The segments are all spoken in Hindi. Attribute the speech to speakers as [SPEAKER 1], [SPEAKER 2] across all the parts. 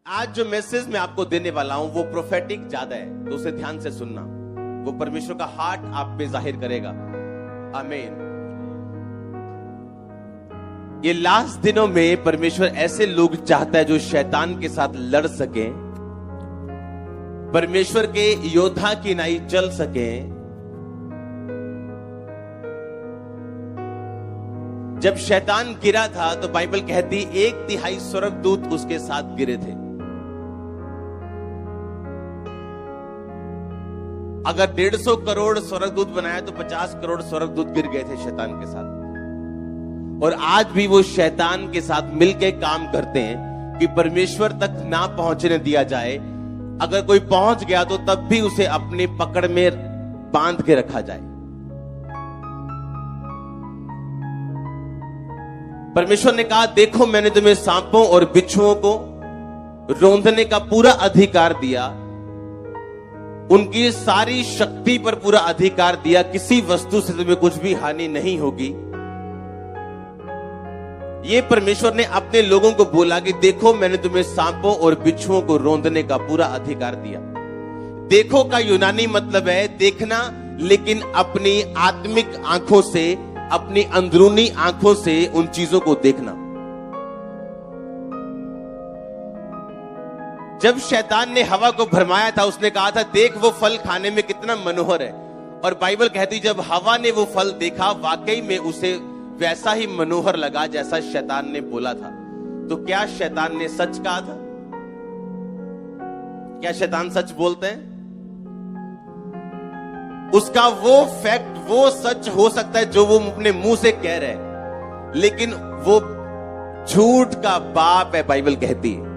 [SPEAKER 1] आज जो मैसेज मैं आपको देने वाला हूं वो प्रोफेटिक ज्यादा है, तो उसे ध्यान से सुनना। वो परमेश्वर का हार्ट आप पे जाहिर करेगा। आमीन। ये लास्ट दिनों में परमेश्वर ऐसे लोग चाहता है जो शैतान के साथ लड़ सके, परमेश्वर के योद्धा की नाई चल सके। जब शैतान गिरा था तो बाइबल कहती 1/3 स्वर्गदूत उसके साथ गिरे थे। अगर 150 करोड़ स्वर्गदूत बनाया तो 50 करोड़ स्वर्गदूत गिर गए थे शैतान के साथ। और आज भी वो शैतान के साथ मिलकर काम करते हैं कि परमेश्वर तक ना पहुंचने दिया जाए। अगर कोई पहुंच गया तो तब भी उसे अपनी पकड़ में बांध के रखा जाए। परमेश्वर ने कहा, देखो मैंने तुम्हें सांपों और बिच्छुओं को रौंदने का पूरा अधिकार दिया, उनकी सारी शक्ति पर पूरा अधिकार दिया, किसी वस्तु से तुम्हें कुछ भी हानि नहीं होगी। ये परमेश्वर ने अपने लोगों को बोला कि देखो मैंने तुम्हें सांपों और बिच्छुओं को रौंदने का पूरा अधिकार दिया। देखो का यूनानी मतलब है देखना, लेकिन अपनी आत्मिक आंखों से, अपनी अंदरूनी आंखों से उन चीजों को देखना। जब शैतान ने हवा को भरमाया था, उसने कहा था देख वो फल खाने में कितना मनोहर है। और बाइबल कहती जब हवा ने वो फल देखा, वाकई में उसे वैसा ही मनोहर लगा जैसा शैतान ने बोला था। तो क्या शैतान ने सच कहा था? क्या शैतान सच बोलते हैं? उसका वो फैक्ट, वो सच हो सकता है जो वो अपने मुंह से कह रहे हैं, लेकिन वो झूठ का बाप है। बाइबल कहती है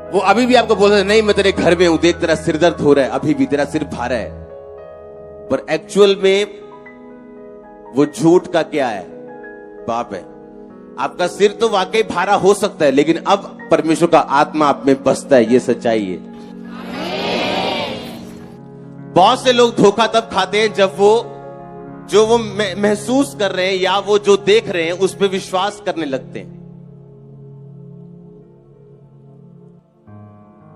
[SPEAKER 1] वो अभी भी आपको बोल रहे नहीं मैं तेरे घर में हूं, देख तेरा सिर दर्द हो रहा है, अभी भी तेरा सिर भारा है। पर एक्चुअल में वो झूठ का क्या है? बाप है। आपका सिर तो वाकई भारा हो सकता है, लेकिन अब परमेश्वर का आत्मा आप में बसता है, ये सच्चाई है। बहुत से लोग धोखा तब खाते हैं जब वो जो वो महसूस कर रहे हैं या वो जो देख रहे हैं उस पर विश्वास करने लगते हैं।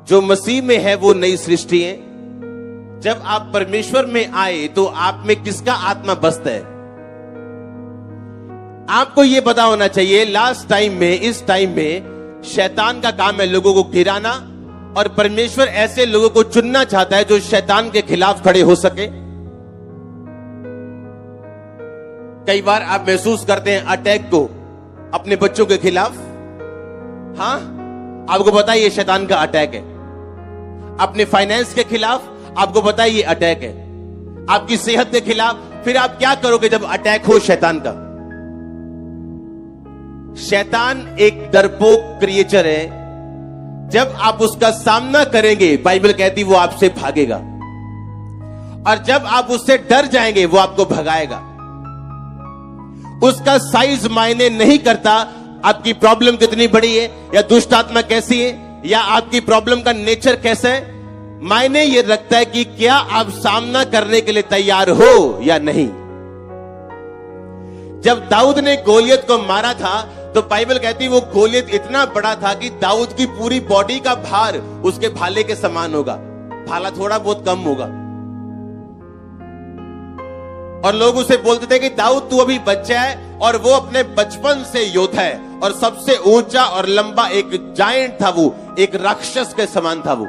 [SPEAKER 1] जो मसीह में है वो नई सृष्टि है। जब आप परमेश्वर में आए तो आप में किसका आत्मा बसता है? आपको यह पता होना चाहिए लास्ट टाइम में, इस टाइम में शैतान का काम है लोगों को गिराना, और परमेश्वर ऐसे लोगों को चुनना चाहता है जो शैतान के खिलाफ खड़े हो सके। कई बार आप महसूस करते हैं अटैक को अपने बच्चों के खिलाफ। हाँ, आपको पता है ये शैतान का अटैक है। अपने फाइनेंस के खिलाफ आपको पता है ये अटैक है। आपकी सेहत के खिलाफ। फिर आप क्या करोगे जब अटैक हो शैतान का? शैतान एक डरपोक क्रिएचर है। जब आप उसका सामना करेंगे, बाइबल कहती वो आपसे भागेगा, और जब आप उससे डर जाएंगे वो आपको भगाएगा। उसका साइज मायने नहीं करता आपकी प्रॉब्लम कितनी बड़ी है, या दुष्ट आत्मा कैसी है, या आपकी प्रॉब्लम का नेचर कैसा है। मायने ये रखता है कि क्या आप सामना करने के लिए तैयार हो या नहीं। जब दाऊद ने गोलियत को मारा था तो बाइबल कहती वो गोलियत इतना बड़ा था कि दाऊद की पूरी बॉडी का भार उसके भाले के समान होगा। भाला थोड़ा बहुत कम होगा। और लोग उसे बोलते थे कि दाऊद तू अभी बच्चा है, और वो अपने बचपन से योद्धा है, और सबसे ऊंचा और लंबा एक जायंट था, वो एक राक्षस के समान था वो।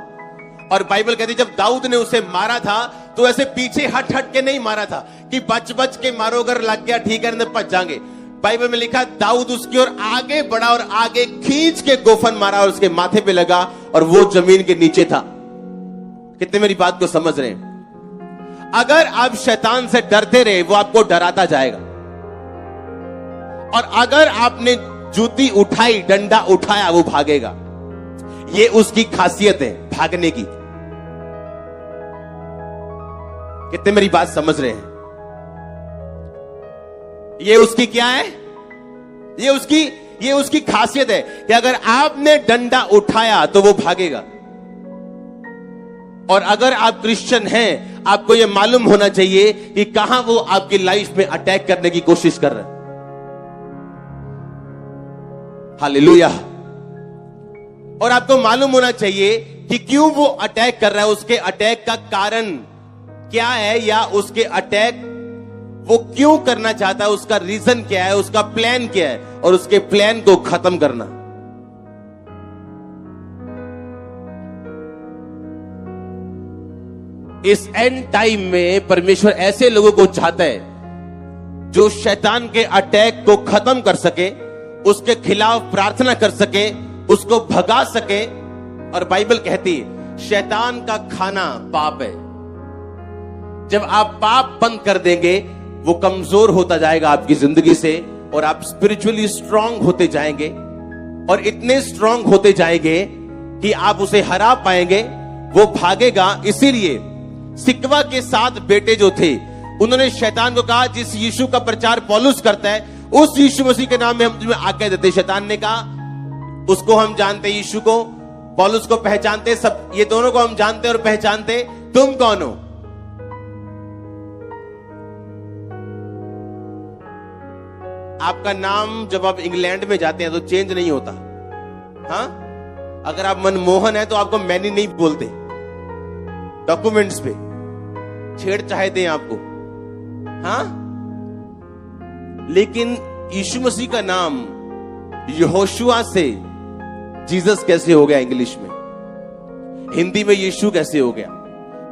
[SPEAKER 1] और बाइबल कहती जब दाऊद ने उसे मारा था तो ऐसे पीछे हट हट के नहीं मारा था कि बच बच के मारो, अगर लग गया ठीक है भज जाएंगे। बाइबल में लिखा दाऊद उसकी ओर आगे बढ़ा और आगे खींच के गोफन मारा और उसके माथे पे लगा, और वो जमीन के नीचे था। कितने मेरी बात को समझ रहे हैं? अगर आप शैतान से डरते रहे वो आपको डराता जाएगा, और अगर आपने जूती उठाई, डंडा उठाया, वो भागेगा। ये उसकी खासियत है, भागने की। कितने मेरी बात समझ रहे हैं? ये उसकी क्या है? ये उसकी खासियत है कि अगर आपने डंडा उठाया तो वो भागेगा। और अगर आप क्रिश्चियन हैं, आपको यह मालूम होना चाहिए कि कहां वो आपकी लाइफ में अटैक करने की कोशिश कर रहे हैं। हालेलुया। और आपको मालूम होना चाहिए कि क्यों वो अटैक कर रहा है, उसके अटैक का कारण क्या है, या उसके अटैक वो क्यों करना चाहता है, उसका रीजन क्या है, उसका प्लान क्या है, और उसके प्लान को खत्म करना। इस एंड टाइम में परमेश्वर ऐसे लोगों को चाहता है जो शैतान के अटैक को खत्म कर सके, उसके खिलाफ प्रार्थना कर सके, उसको भगा सके। और बाइबल कहती है शैतान का खाना पाप है। जब आप पाप बंद कर देंगे, वो कमजोर होता जाएगा आपकी जिंदगी से, और आप स्पिरिचुअली स्ट्रांग होते जाएंगे, और इतने स्ट्रांग होते जाएंगे कि आप उसे हरा पाएंगे, वो भागेगा। इसीलिए सिकवा के 7 बेटे जो थे, उन्होंने शैतान को कहा, जिस यीशु का प्रचार पौलुस करता है, उस यीशु मसीह के नाम में हम तुम्हें आज्ञा देते। शैतान ने कहा, उसको हम जानते, यीशु को, पौलुस को पहचानते, सब ये दोनों को हम जानते और पहचानते, तुम कौन हो? आपका नाम जब आप इंग्लैंड में जाते हैं तो चेंज नहीं होता। हाँ, अगर आप मनमोहन है तो आपको मैनी नहीं बोलते, डॉक्यूमेंट्स पे छेड़ चाहते हैं आपको। हाँ, लेकिन यीशु मसीह का नाम यहोशुआ से जीसस कैसे हो गया? इंग्लिश में, हिंदी में यीशु कैसे हो गया?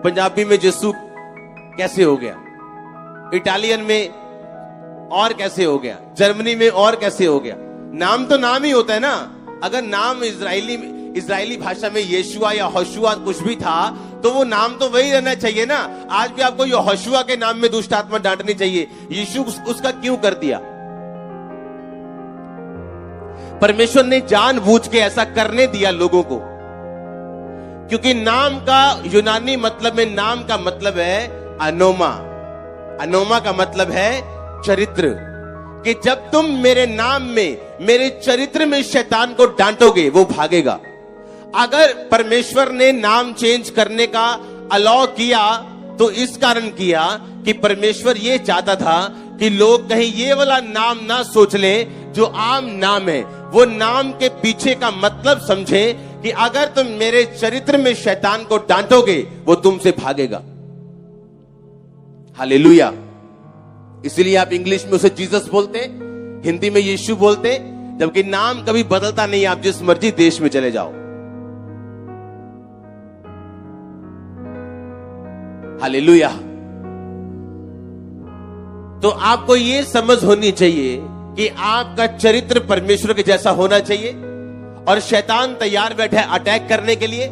[SPEAKER 1] पंजाबी में यीशु कैसे हो गया? इटालियन में और कैसे हो गया? जर्मनी में और कैसे हो गया? नाम तो नाम ही होता है ना। अगर नाम इजरायली भाषा में यीशुआ या होशुआ कुछ भी था, तो वो नाम तो वही रहना चाहिए ना। आज भी आपको यहोशुआ के नाम में दुष्ट आत्मा डांटनी चाहिए, यीशु उसका क्यों कर दिया? परमेश्वर ने जानबूझ के ऐसा करने दिया लोगों को, क्योंकि नाम का यूनानी मतलब में, नाम का मतलब है अनोमा। अनोमा का मतलब है चरित्र, कि जब तुम मेरे नाम में, मेरे चरित्र में शैतान को डांटोगे, वो भागेगा। अगर परमेश्वर ने नाम चेंज करने का अलाउ किया, तो इस कारण किया कि परमेश्वर ये चाहता था कि लोग कहीं ये वाला नाम ना सोच लें जो आम नाम है। वो नाम के पीछे का मतलब समझे कि अगर तुम मेरे चरित्र में शैतान को डांटोगे, वो तुमसे भागेगा। हालेलुया। इसलिए आप इंग्लिश में उसे जीसस बोलते, हिंदी में यीशु बोलते, जबकि नाम कभी बदलता नहीं। आप जिस मर्जी देश में चले जाओ। हालेलुया। तो आपको यह समझ होनी चाहिए कि आपका चरित्र परमेश्वर के जैसा होना चाहिए, और शैतान तैयार बैठा है अटैक करने के लिए,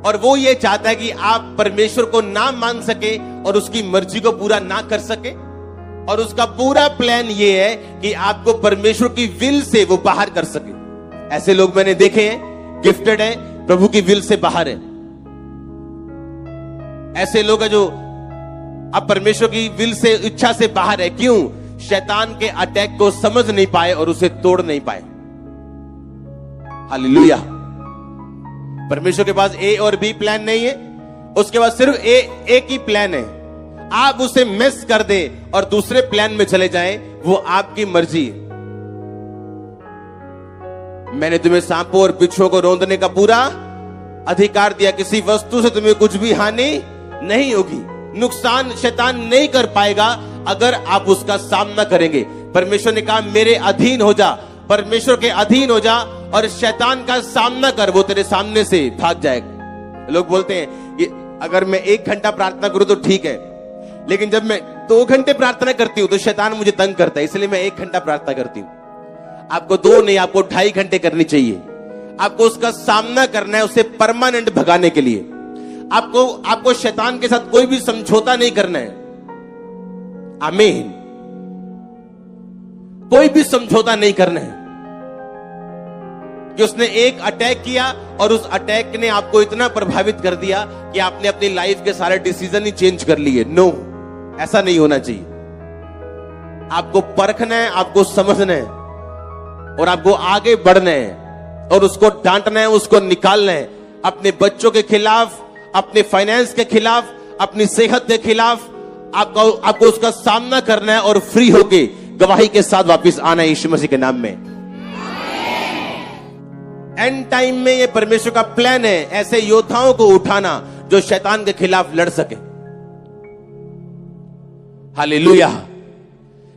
[SPEAKER 1] और वो ये चाहता है कि आप परमेश्वर को ना मान सके और उसकी मर्जी को पूरा ना कर सके। और उसका पूरा प्लान ये है कि आपको परमेश्वर की विल से वो बाहर कर सके। ऐसे लोग मैंने देखे हैं, गिफ्टेड है, प्रभु की विल से बाहर है। ऐसे लोग हैं जो अब परमेश्वर की विल से, इच्छा से बाहर है। क्यों? शैतान के अटैक को समझ नहीं पाए और उसे तोड़ नहीं पाए। हालेलुया। परमेश्वर के पास ए और बी प्लान नहीं है, उसके पास सिर्फ एक ही प्लान है। आप उसे मिस कर दे और दूसरे प्लान में चले जाएं, वो आपकी मर्जी है। मैंने तुम्हें सांपों और बिच्छुओं को रौंदने का पूरा अधिकार दिया, किसी वस्तु से तुम्हें कुछ भी हानि नहीं होगी, नुकसान शैतान नहीं कर पाएगा अगर आप उसका सामना करेंगे। परमेश्वर ने कहा मेरे अधीन हो जा, परमेश्वर के अधीन हो जा और शैतान का सामना कर, वो तेरे सामने से भाग जाएगा। लोग बोलते हैं कि अगर मैं 1 घंटा प्रार्थना करूं तो ठीक है, लेकिन जब मैं 2 घंटे प्रार्थना करती हूं तो शैतान मुझे तंग करता है, इसलिए मैं 1 घंटा प्रार्थना करती हूं। आपको 2 नहीं, आपको 2.5 घंटे करनी चाहिए। आपको उसका सामना करना है, उसे परमानेंट भगाने के लिए। आपको शैतान के साथ कोई भी समझौता नहीं करना है। आमीन। कोई भी समझौता नहीं करना है कि उसने एक अटैक किया और उस अटैक ने आपको इतना प्रभावित कर दिया कि आपने अपनी लाइफ के सारे डिसीजन ही चेंज कर लिए। नो, ऐसा नहीं होना चाहिए। आपको परखना है, आपको समझना है और आपको आगे बढ़ना है और उसको डांटना है, उसको निकालना है। अपने बच्चों के खिलाफ, अपने फाइनेंस के खिलाफ, अपनी सेहत के खिलाफ आपको उसका सामना करना है और फ्री होके गवाही के साथ वापस आना है यीशु मसीह के नाम में। एंड टाइम में ये परमेश्वर का प्लान है, ऐसे योद्धाओं को उठाना जो शैतान के खिलाफ लड़ सके। हालेलुया।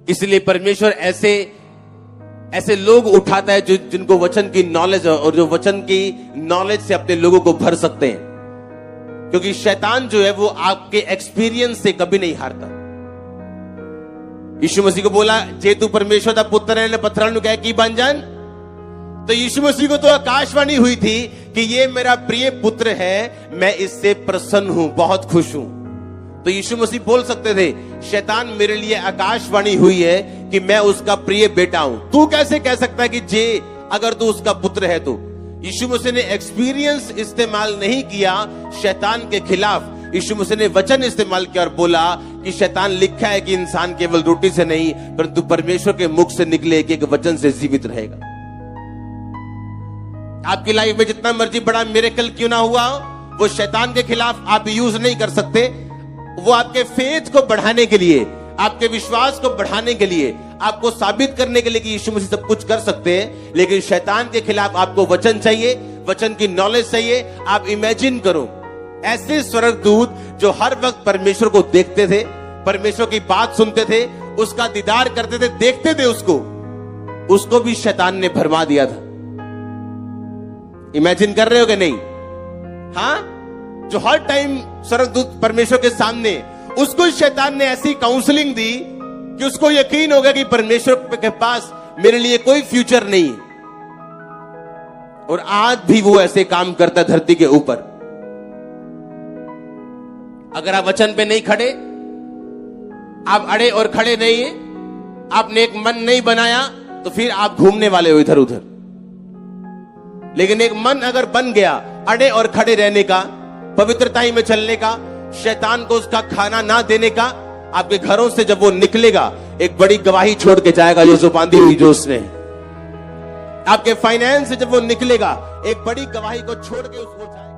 [SPEAKER 1] इसलिए परमेश्वर ऐसे लोग उठाता है जिनको वचन की नॉलेज है और जो वचन की नॉलेज से अपने लोगों को भर सकते हैं, क्योंकि शैतान जो है वो आपके एक्सपीरियंस से कभी नहीं हारता। यीशु मसीह को बोला, जे तू परमेश्वर का पुत्र है, पत्थरों ने कहा कि बन जान। तो यीशु मसीह को तो आकाशवाणी हुई थी कि ये मेरा प्रिय पुत्र है, मैं इससे प्रसन्न हूं, बहुत खुश हूं। तो यीशु मसीह बोल सकते थे, शैतान मेरे लिए आकाशवाणी हुई है कि मैं उसका प्रिय बेटा हूं। तू कैसे कह सकता है कि जे अगर तू उसका पुत्र है? तो यीशु मसीह ने एक्सपीरियंस इस्तेमाल नहीं किया शैतान के खिलाफ। यीशु मसीह ने वचन इस्तेमाल किया और बोला कि शैतान लिखा है कि इंसान केवल रोटी से नहीं परंतु परमेश्वर के मुख से निकले एक वचन से जीवित रहेगा। आपकी लाइफ में जितना मर्जी बड़ा मिरेकल क्यों ना हुआ, वो शैतान के खिलाफ आप यूज नहीं कर सकते। वो आपके फेथ को बढ़ाने के लिए, आपके विश्वास को बढ़ाने के लिए, आपको साबित करने के लिए कि यीशु मसीह सब कुछ कर सकते हैं। लेकिन शैतान के खिलाफ आपको वचन चाहिए, वचन की नॉलेज चाहिए। आप इमेजिन करो ऐसे स्वर्गदूत जो हर वक्त परमेश्वर को देखते थे, परमेश्वर की बात सुनते थे, उसका दीदार करते थे, देखते थे उसको भी शैतान ने भरमा दिया था। इमेजिन कर रहे हो कि नहीं? हाँ, जो हर टाइम स्वर्गदूत परमेश्वर के सामने, उसको शैतान ने ऐसी काउंसलिंग दी कि उसको यकीन हो गया कि परमेश्वर के पास मेरे लिए कोई फ्यूचर नहीं है। और आज भी वो ऐसे काम करता है धरती के ऊपर। अगर आप वचन पे नहीं खड़े, आप अड़े और खड़े नहीं है, आपने एक मन नहीं बनाया, तो फिर आप घूमने वाले हो इधर उधर। लेकिन एक मन अगर बन गया अड़े और खड़े रहने का, पवित्रताई में चलने का, शैतान को उसका खाना ना देने का, आपके घरों से जब वो निकलेगा एक बड़ी गवाही छोड़ के जाएगा जो बांधी हुई जो उसने। आपके फाइनेंस से जब वो निकलेगा एक बड़ी गवाही को छोड़ के उसको जाएगा।